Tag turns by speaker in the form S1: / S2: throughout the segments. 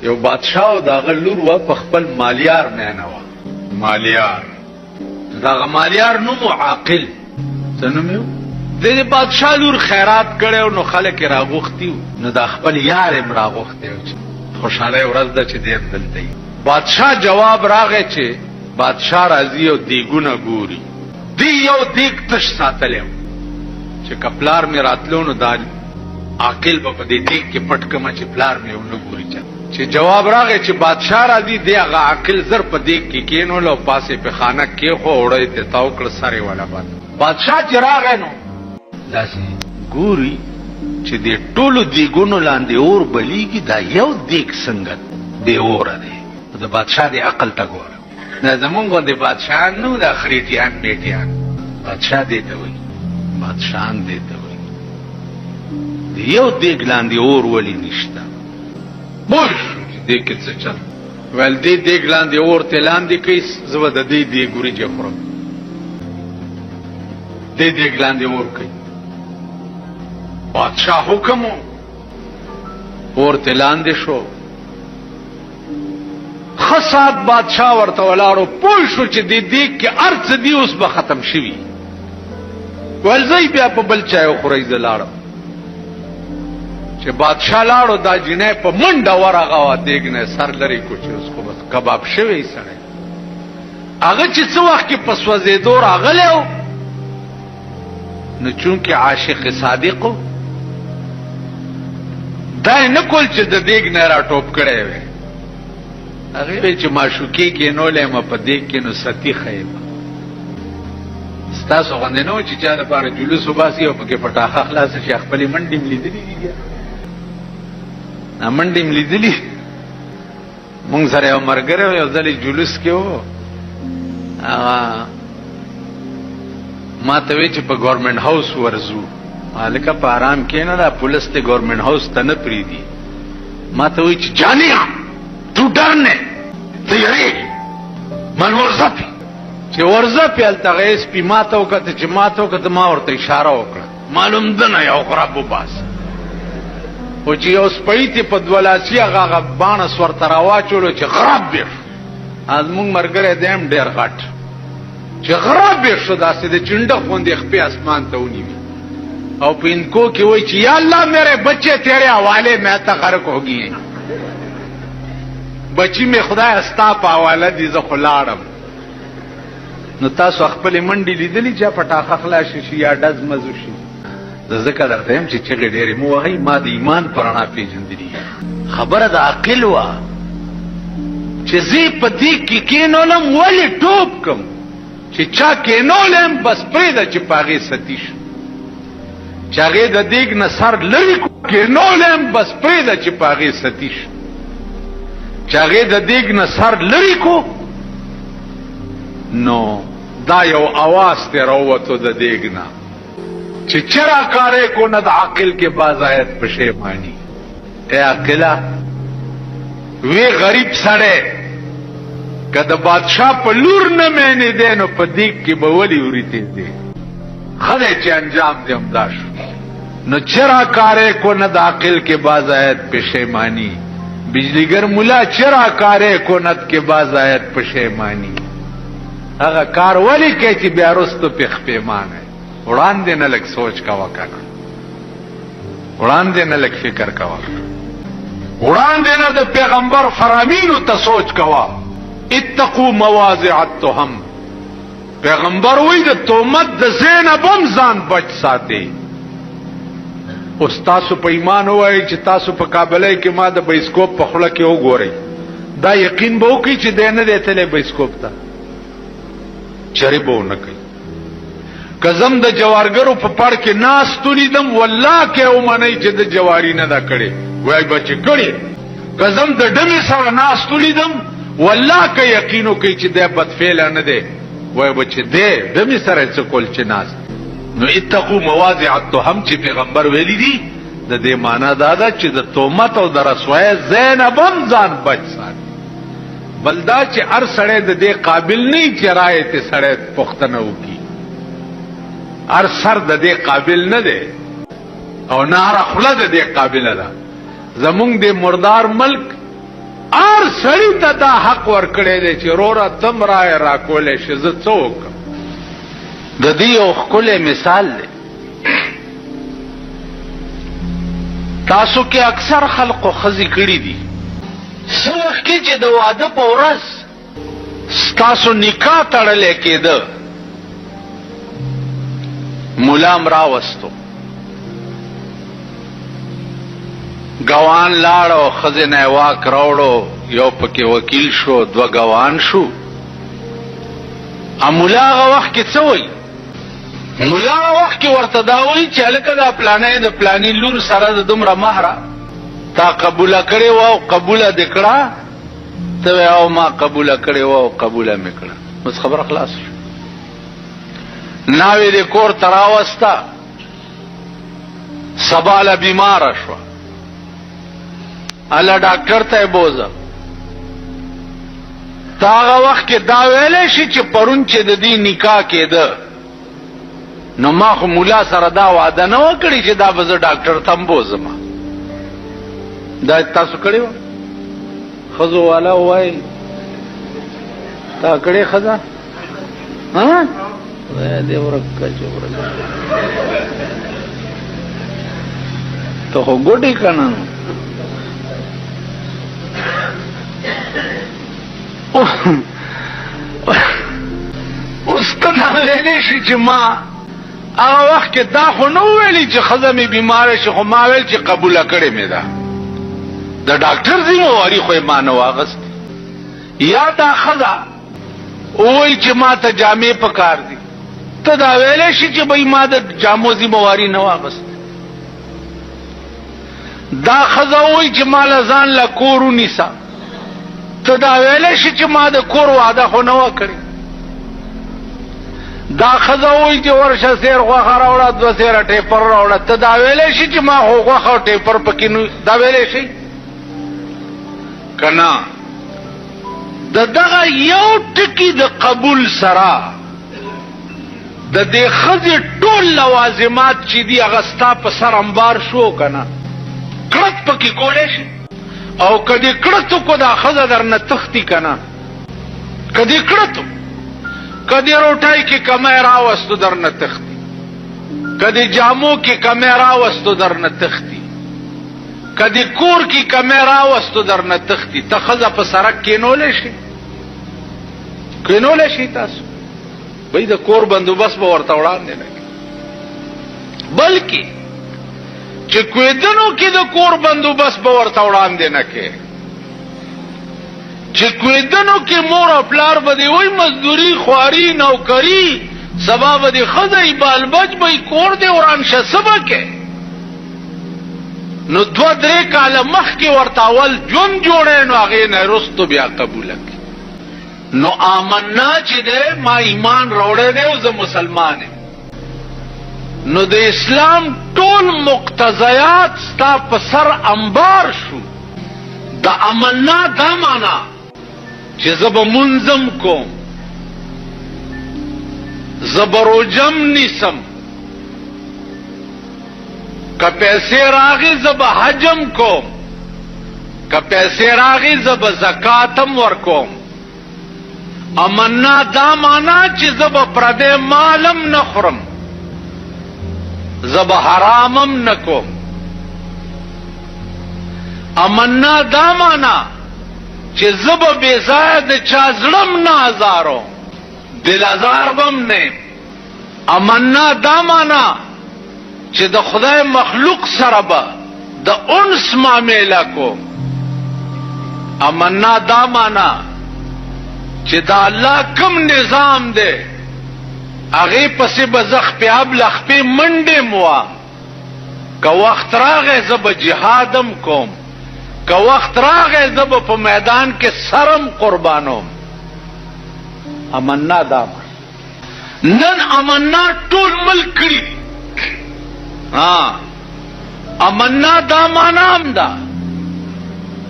S1: یو بادشاہ او داغه لور و په خپل مالیار مینه و. مالیار داغه مالیار نوم عاقل سنومیو د بادشاہ لور خیرات کړو نو خلک راغوختي نو د خپل یار هم راغوختي خوشاله ورځ د چې دې دلته بادشاہ جواب راغی چې بادشاہ راضی او دیګونه ګوري دی یو دیګ تش ساتلم چې کپلار می راتلو نو دال عاقل په دې دیګ کې پټکمه چې پلار می ونه ګوري چې جواب راغی چې بادشاہ راضی دی هغه عاقل زر په دیګ کې کینو لو پاسه په خانه کې خو وړې ته تاو کړ سره والا بادشاہ چې راغی نو داسې ګوري چې دې ټولو دیګونو لاندې اور بلیږي دا یو دیګ څنګه دی اور دی د بادشاہ دی عقل ته ګوره نه زمونږ د بادشاہ نو د خریټیان بیٹیان بادشاہ دی ته وایي بادشاہان دی ته وایي یو دیګ لاندې اور ولی نشته بوش دې کې څه چل ول دې دیګ لاندې اور ته لاندې کوي زو د دې دی ګوري جوړم دې دیګ لاندې اور کوي بادشاہ حکم اور ته لاندې شو خصات بادشاہ ورته ولاړو پوه شو چې دې دیګ کې ارڅ دی اوس به ختم شوی ولزی بیا په بل چا خوري زلاړو چې بادشاہ لاړو دا جنې په منډه ورغه وا دیګنه سر لري کو چې اوس کو بس کباب شوی سره هغه چې څو وخت کې پسوځې دور اغلو نو چونکه عاشق صادق دا نه کول چې د دیګ نه را ټوپ کړي وي هغه چې معشوقي کې نو لمه په دیګ کې نو ستی خیبه ستاسو غندې نو چې چا لپاره جلوس وباسي او پکې پټاخه خلاص شي خپل منډي ملیدلې دي منډي ملیدلې مونږ سره یو مرګره یو ځلې جلوس کې وو ما ته وی چې په ګورنمنت هاوس ورزو الکه په آرام کې نه دا پولیس ته ګورنمنت هاوس ته نه پریدي ما ته وی چې جانیا تو ډرنه ته یې من ورزپی چې ورزپی التغیس پی ما ته وکړه چې ما ته وکړه ما ورته اشاره وکړه معلوم ده نه یو خراب وباس او چې اوس پېتی په دولاسي هغه باڼه سورته راواچولو چې خراب دی ازمون مرګره دیم ډیر غټ چې غراب به شو داسې د چنډه خوندې خپې اسمان ته ونیوي او په انکو کې وای چې یا الله میرے بچے تیرے حوالے میں تا غرق ہو گئی بچی می خدای استا په حواله دي زه خلاړم نو تاسو خپل منډي لیدلی چې پټاخه خلاص شي یا دز مزو شي د ذکر درته چې چغې ډېرې مو وای ما د ایمان پرانا پیژندلی خبره د عقل وا چې زی په دې کې کینولم ولی ټوب کم چې چا کینولم بس پرېده چې پاغې ستیش چاغې د دیګ نه سر لري کینولم بس پرېده چې پاغې ستیش چاغې د دیګ نه سر لري کو نو دا یو आवाज ته راوته د دیګ نه چې چرا کارې کو نه د عقل کې بازایت پښېمانی اے عقلا وی غریب سړی کله بادشاہ په لور نه مېنې دینو په دیګ کې به ولی ورته دي خله چې انجام دې امدا شو نو چرا کارې کو نه د عقل کې بازایت پښېمانی بجلیګر مولا چرا کارې کو نه کې بازایت پښېمانی هغه کار ولی کې چې بیا رستو پخ پیمانه وړاندې نه لګ سوچ کا وکړه وړاندې نه لګ فکر کا وکړه وړاندې نه د پیغمبر فرامینو ته سوچ کوا اتقوا مواضع التهم پیغمبر وی د تومت د زینب هم ځان بچ ساتي استاسو په ایمان وای چې تاسو په کابلای کې ما د بایسکوپ په خله کې وګورئ دا یقین به وکړي چې دینه دته بایسکوپ ته چری به نه کوي کزم د جوارګرو په پړ کې ناس تولیدم والله کې او منی چې د جواری نه دا کړي وای بچ کړي کزم د ډمې سره ناس تولیدم والله کې یقینو کوي چې د بدفعل نه دی وای بچ دې ډمې سره څه کول چې ناس نو اتقوا مواضع التهم چې پیغمبر ویلي دي د دې معنا دا ده چې د تهمت او د رسوای زینب هم ځان بچ ساتي بلدا چې هر سړی د دې قابل نه چې رائے ته سړی پختنه وکي هر سر د دې قابل نه دی او نه هر خله د دې قابل ده زمونږ د مردار ملک ار سړی ته دا حق ورکړی دی چې روره تم رای را کولی شي زه څه وکړم. د دې یو ښکلی مثال دی. تاسو کې اکثر خلقو ښځې کړي دي څه وخت کې چې د واده په ورځ ستاسو نکاح تړلی کېده ملام راوستو ګوان لاړو ښځې نه یې واک راوړو یو پکې وکیل شو دوه ګوان شو. ملا هغه وخت کې څه وایي؟ ملا هغه وخت کې ورته دا وایي چې هلکه دا پلانی د پلاني لور سره د دومره مهره تا قبوله کړې وه او قبوله دې کړه ته وایې او ما قبوله کړې وه او قبوله مې کړه. بس خبره خلاص شو. ناوې دې کور ته راوسته سبا له بیماره شوه الله ډاکټر ته یې بوزه. تا هغه وخت کې دا ویلی شي چې پرون چې د دې نکاح کېده نو ما خو مولا سره دا وعده نه وه کړې چې دا به زه ډاکټر ته هم بوزم. دا تاسو کړې وه؟ ښځو والا ووایي تا کړې ښځه؟ دې ورکه چې ورکه ته خو ګوډې که نه اوس ته دا ویلی شي چې ما هغه وخت کې دا خو نه وویلي چې ښځه مې بیماره شي خو ما ویل چې قبوله کړې مې ده د ډاکټر ذمهواري خو یې ما نه واخیستې. یا دا ښځه ووایي چې ما ته جامې پکار دي ته دا ویلی شي چې بهی ما د جامو ذمهواري نه واخیستې. دا ښځه ووایي چې ما له ځان له کور ونیسه ته دا ویلی شي چې ما د کور وعده خو نه وه کړې. دا ښځه وایي چې ورشه سیر غوښه راوړه دوه سیره ټیپر راوړه ته دا ویلی شي چې ما خو غوښه او ټیپر پکې نه دا ویلی شي که نه؟ د دغه یو ټکي د قبول سره د دې ښځې ټول لوازمات چې دي هغه ستا په سر انبار شو که نه؟ کړت پکې کولی شي او که دې کړتو کو دا ښځه در نه تښتي که نه؟ که دې کړتو که دې روټۍ کې کمی راوستو در نه تښتي که دې جامو کې کمی راوستو در نه تښتي که دې کور کې کمی راوستو در نه تښتي ته ښځه په سړک کېنولی شي؟ کېنولی شي تاسو؟ بهی د کور بندوبست به ورته وړاندې نه کړي بلکې چې کویدنو کې د کور بندوبست به ورته وړاندې نه کړي چې کویدنو کې مور او پلار به دې وایي مزدوري خواري نوکري سبا به دې ښځه بال بچ به یې کور دې وران شه څه به کې نو دوه درې کاله مخکې ورته اول ژوند جوړی نو هغې نه وروستو بیا قبوله کړي. نو آمنا چې دی ما ایمان راوړی دی او زه مسلمان یم نو د اسلام ټول مقتضیات ستا په سر انبار شو. د امنا دا معنا چې زه به منظم کوم زه به روجم نیسم که پیسې راغی زه به حجم کوم که پیسې راغی زه به زکاتم ورکوم. امنا دا معنا چې زه به پردی مالم نه خورم زه به حرامم نه کوم. امنا دا معنا چې زه به بې ځایه د چا زړم نه ازاروم دل ازار بم نه. امنا دا معنا چې د خدای مخلوق سره به د انس معامله کوم. امنا دا معنا چې دا الله کوم نظام دی هغې پسې به زه خپې ابله خپې منډې موام که وخت راغی زه به جهادم کوم که وخت راغی زه به په میدان کې سرم قربانوم. امنا دا نن امنا ټول ملک کړي امنا دا معنا هم ده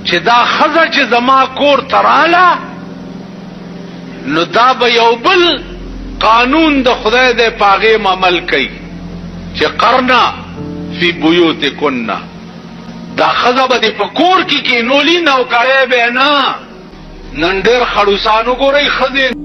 S1: چې دا ښځه چې زما کور ته راله نو دا به یو بل قانون د خدای دی په هغې عمل کوي چې قرنا فی بیوتکن دا خزه به په کور کې کینولي نوکرې به نه. نن ډېر خړوسانو ګورئ ښځې